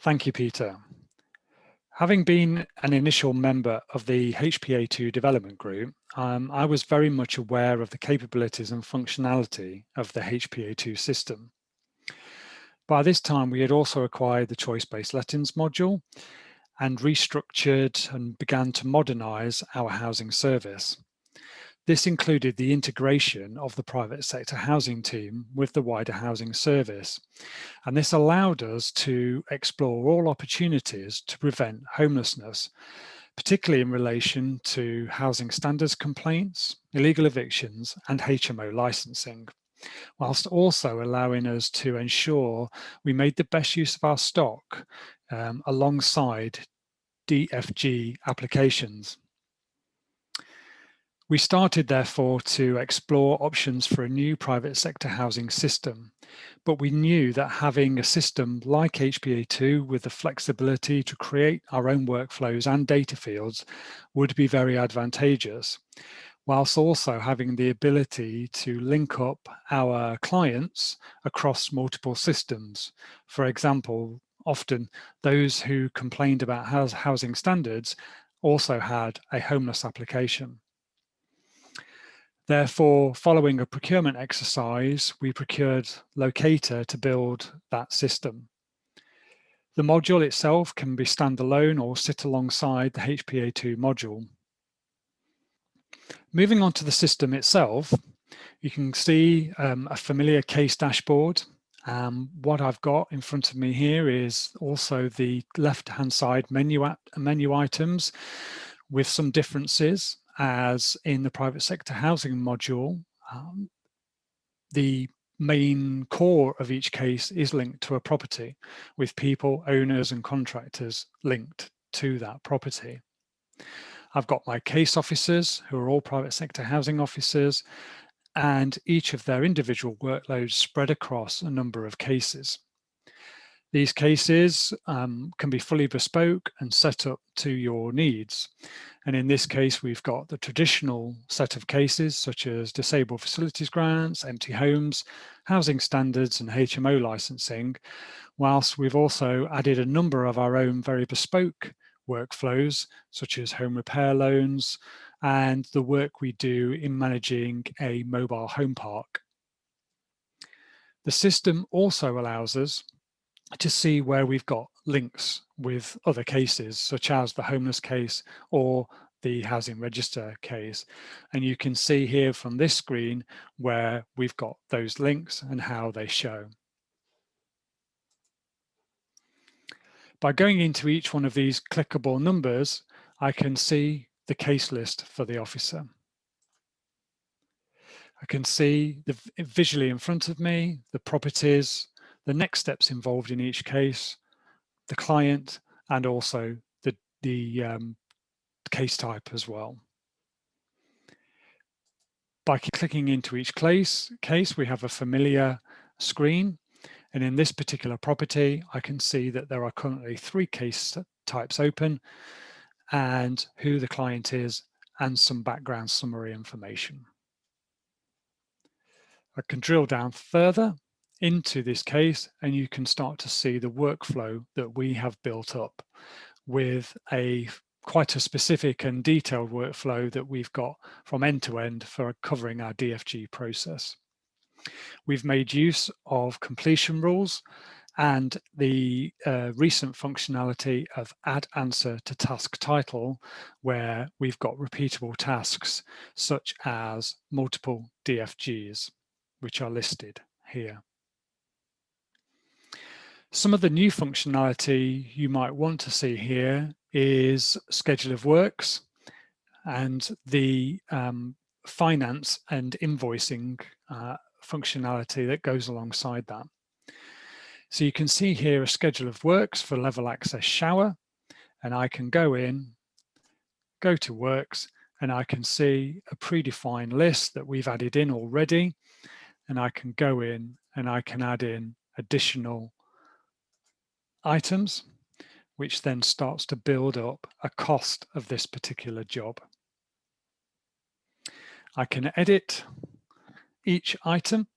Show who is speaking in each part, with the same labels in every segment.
Speaker 1: Thank you, Peter. Having been an initial member of the HPA2 development group, I was very much aware of the capabilities and functionality of the HPA2 system. By this time, we had also acquired the choice-based lettings module and restructured and began to modernize our housing service. This included the integration of the private sector housing team with the wider housing service. And this allowed us to explore all opportunities to prevent homelessness, particularly in relation to housing standards complaints, illegal evictions, and HMO licensing, whilst also allowing us to ensure we made the best use of our stock alongside DFG applications. We started, therefore, to explore options for a new private sector housing system, but we knew that having a system like HPA2 with the flexibility to create our own workflows and data fields would be very advantageous, whilst also having the ability to link up our clients across multiple systems. For example, often those who complained about housing standards also had a homeless application. Therefore, following a procurement exercise, we procured Locata to build that system. The module itself can be standalone or sit alongside the HPA2 module. Moving on to the system itself, you can see a familiar case dashboard. What I've got in front of me here is also the left-hand side menu items with some differences. As in the private sector housing module, the main core of each case is linked to a property with people, owners and contractors linked to that property. I've got my case officers who are all private sector housing officers, and each of their individual workloads spread across a number of cases. These cases can be fully bespoke and set up to your needs. And in this case, we've got the traditional set of cases such as disabled facilities grants, empty homes, housing standards and HMO licensing, whilst we've also added a number of our own very bespoke workflows such as home repair loans and the work we do in managing a mobile home park. The system also allows us to see where we've got links with other cases, such as the homeless case or the housing register case. And you can see here from this screen where we've got those links and how they show. By going into each one of these clickable numbers, I can see the case list for the officer. I can see visually in front of me the properties, the next steps involved in each case, the client, and also the case type as well. By clicking into each case, we have a familiar screen. And in this particular property, I can see that there are currently 3 case types open and who the client is and some background summary information. I can drill down further into this case and you can start to see the workflow that we have built up with quite a specific and detailed workflow that we've got from end to end for covering our DFG process. We've made use of completion rules and the recent functionality of add answer to task title, where we've got repeatable tasks such as multiple DFGs, which are listed here. Some of the new functionality you might want to see here is schedule of works and the finance and invoicing functionality that goes alongside that. So you can see here a schedule of works for level access shower, and I can go in, go to works, and I can see a predefined list that we've added in already, and I can go in and I can add in additional items, which then starts to build up a cost of this particular job. I can edit each item.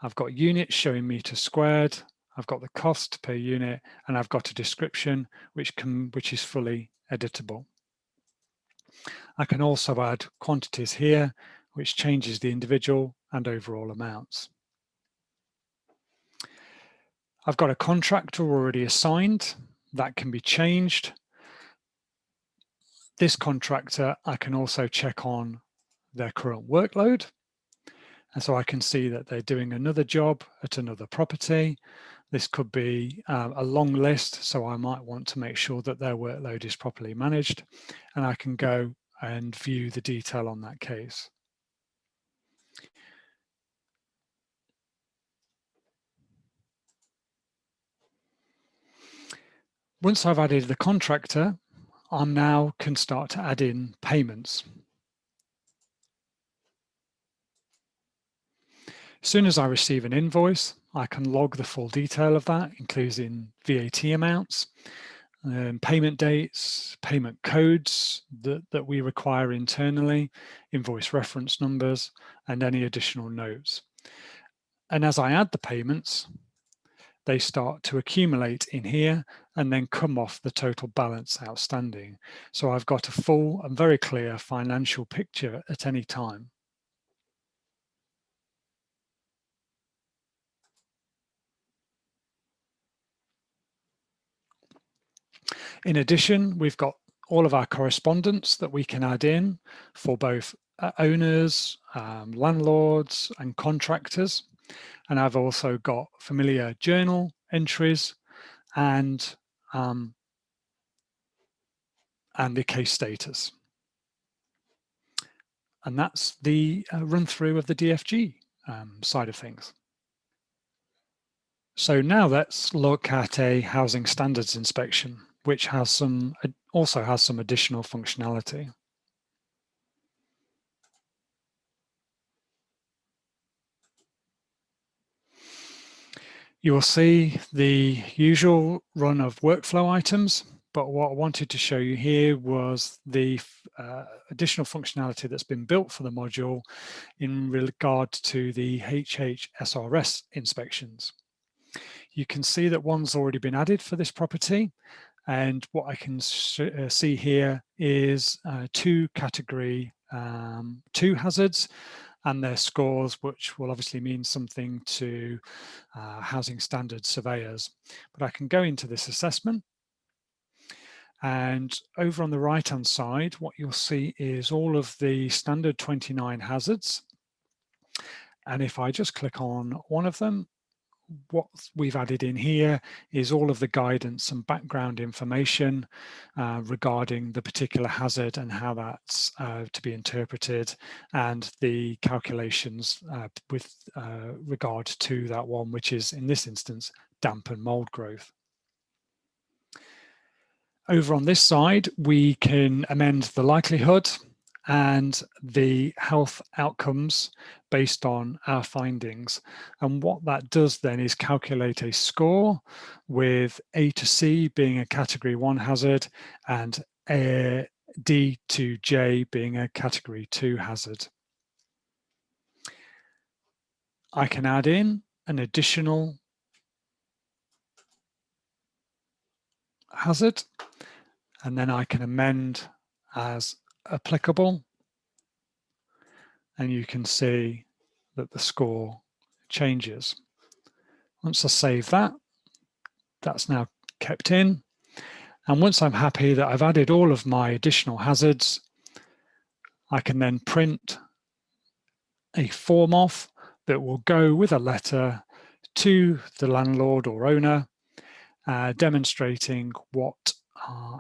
Speaker 1: I've got units showing meters squared. I've got the cost per unit, and I've got a description which is fully editable. I can also add quantities here, which changes the individual and overall amounts. I've got a contractor already assigned that can be changed. This contractor, I can also check on their current workload. And so I can see that they're doing another job at another property. This could be a long list, so I might want to make sure that their workload is properly managed, and I can go and view the detail on that case. Once I've added the contractor, I now can start to add in payments. As soon as I receive an invoice, I can log the full detail of that, including VAT amounts, payment dates, payment codes that we require internally, invoice reference numbers, and any additional notes. And as I add the payments, they start to accumulate in here and then come off the total balance outstanding. So I've got a full and very clear financial picture at any time. In addition, we've got all of our correspondence that we can add in for both owners, landlords, and contractors. And I've also got familiar journal entries and the case status. And that's the run through of the DFG side of things. So now let's look at a housing standards inspection, which has also has some additional functionality. You will see the usual run of workflow items, but what I wanted to show you here was the additional functionality that's been built for the module in regard to the HHSRS inspections. You can see that one's already been added for this property, and what I can see here is two category 2 hazards and their scores, which will obviously mean something to housing standards surveyors. But I can go into this assessment, and over on the right hand side, what you'll see is all of the standard 29 hazards. And if I just click on one of them, what we've added in here is all of the guidance and background information regarding the particular hazard and how that's to be interpreted, and the calculations with regard to that one, which is in this instance damp and mold growth. Over on this side, we can amend the likelihood and the health outcomes based on our findings. And what that does then is calculate a score, with A to C being a category 1 hazard and D to J being a category 2 hazard. I can add in an additional hazard, and then I can amend as applicable, and you can see that the score changes. Once I save that, that's now kept in. And once I'm happy that I've added all of my additional hazards, I can then print a form off that will go with a letter to the landlord or owner, demonstrating what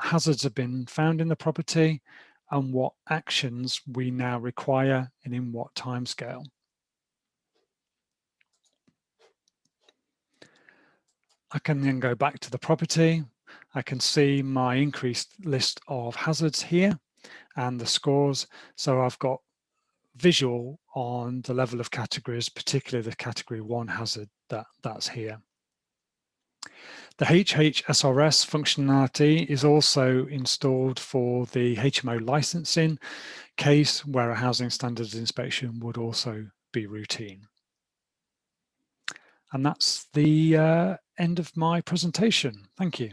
Speaker 1: hazards have been found in the property and what actions we now require and in what timescale. I can then go back to the property. I can see my increased list of hazards here and the scores. So I've got visual on the level of categories, particularly the category 1 hazard that's here. The HHSRS functionality is also installed for the HMO licensing case, where a housing standards inspection would also be routine. And that's the end of my presentation. Thank you.